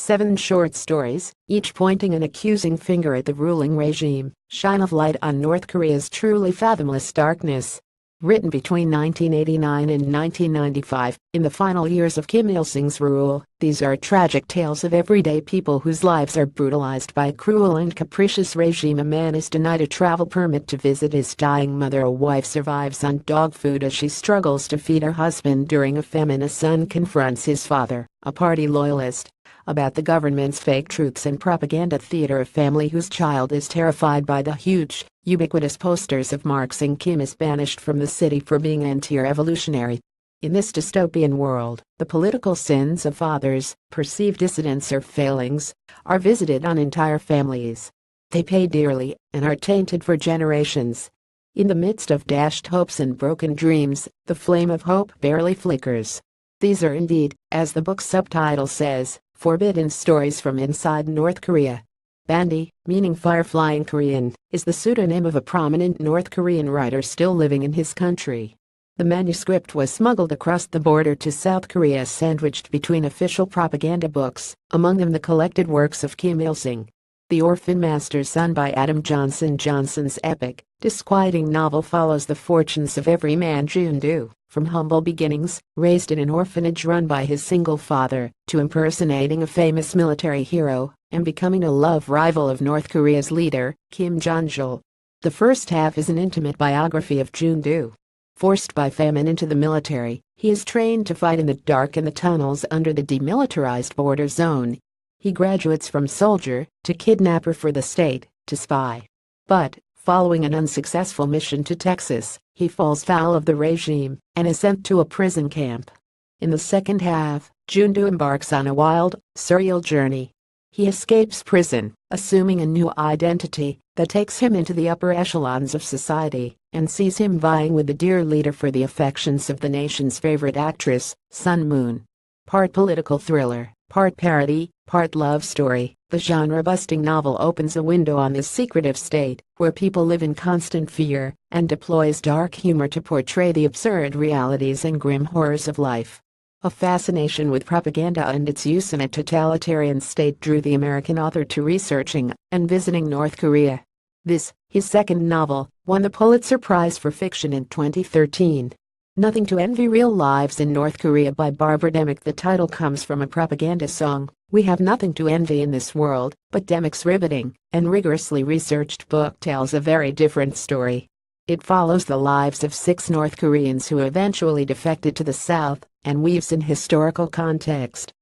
7 short stories, each pointing an accusing finger at the ruling regime, shine a light on North Korea's truly fathomless darkness. Written between 1989 and 1995, in the final years of Kim Il-sung's rule, these are tragic tales of everyday people whose lives are brutalized by a cruel and capricious regime. A man is denied a travel permit to visit his dying mother. A wife survives on dog food as she struggles to feed her husband during a famine. A son confronts his father, a party loyalist, about the government's fake truths and propaganda theater. A family whose child is terrified by the huge, ubiquitous posters of Marx and Kim is banished from the city for being anti-revolutionary. In this dystopian world, the political sins of fathers, perceived dissidents or failings, are visited on entire families. They pay dearly and are tainted for generations. In the midst of dashed hopes and broken dreams, the flame of hope barely flickers. These are indeed, as the book's subtitle says, forbidden stories from inside North Korea. Bandi, meaning firefly in Korean, is the pseudonym of a prominent North Korean writer still living in his country. The manuscript was smuggled across the border to South Korea, sandwiched between official propaganda books, among them the collected works of Kim Il-sung. The Orphan Master's Son by Adam Johnson. Johnson's epic, disquieting novel follows the fortunes of every man Jun-do, from humble beginnings, raised in an orphanage run by his single father, to impersonating a famous military hero, and becoming a love rival of North Korea's leader, Kim Jong-il. The first half is an intimate biography of Jun-do. Forced by famine into the military, he is trained to fight in the dark in the tunnels under the demilitarized border zone. He graduates from soldier to kidnapper for the state to spy. But, following an unsuccessful mission to Texas, he falls foul of the regime and is sent to a prison camp. In the second half, Jun-do embarks on a wild, surreal journey. He escapes prison, assuming a new identity that takes him into the upper echelons of society and sees him vying with the dear leader for the affections of the nation's favorite actress, Sun Moon. Part political thriller, part parody, part love story, the genre-busting novel opens a window on this secretive state where people live in constant fear and deploys dark humor to portray the absurd realities and grim horrors of life. A fascination with propaganda and its use in a totalitarian state drew the American author to researching and visiting North Korea. This, his second novel, won the Pulitzer Prize for Fiction in 2013. Nothing to Envy: Real Lives in North Korea by Barbara Demick. The title comes from a propaganda song. We have nothing to envy in this world, but Demick's riveting and rigorously researched book tells a very different story. It follows the lives of 6 North Koreans who eventually defected to the South and weaves in historical context.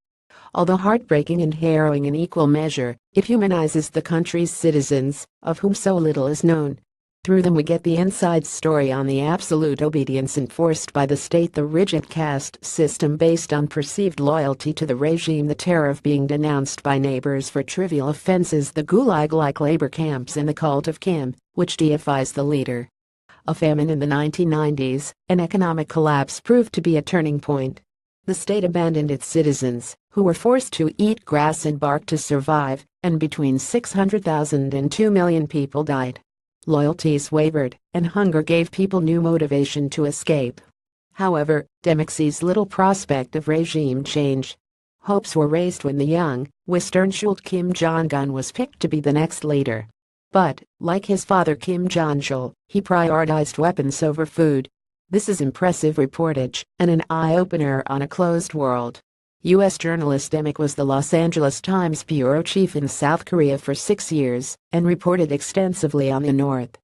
Although heartbreaking and harrowing in equal measure, it humanizes the country's citizens, of whom so little is known. Through them we get the inside story on the absolute obedience enforced by the state, the rigid caste system based on perceived loyalty to the regime, the terror of being denounced by neighbors for trivial offenses, the gulag-like labor camps, and the cult of Kim, which deifies the leader. A famine in the 1990s, an economic collapse, proved to be a turning point. The state abandoned its citizens, who were forced to eat grass and bark to survive, and between 600,000 and 2 million people died. Loyalties wavered, and hunger gave people new motivation to escape. However, Demick sees little prospect of regime change. Hopes were raised when the young, Western-schooling Kim Jong-un was picked to be the next leader. But, like his father Kim Jong-il, he prioritized weapons over food. This is impressive reportage and an eye-opener on a closed world. U.S. journalist Demick was the Los Angeles Times bureau chief in South Korea for 6 years and reported extensively on the North,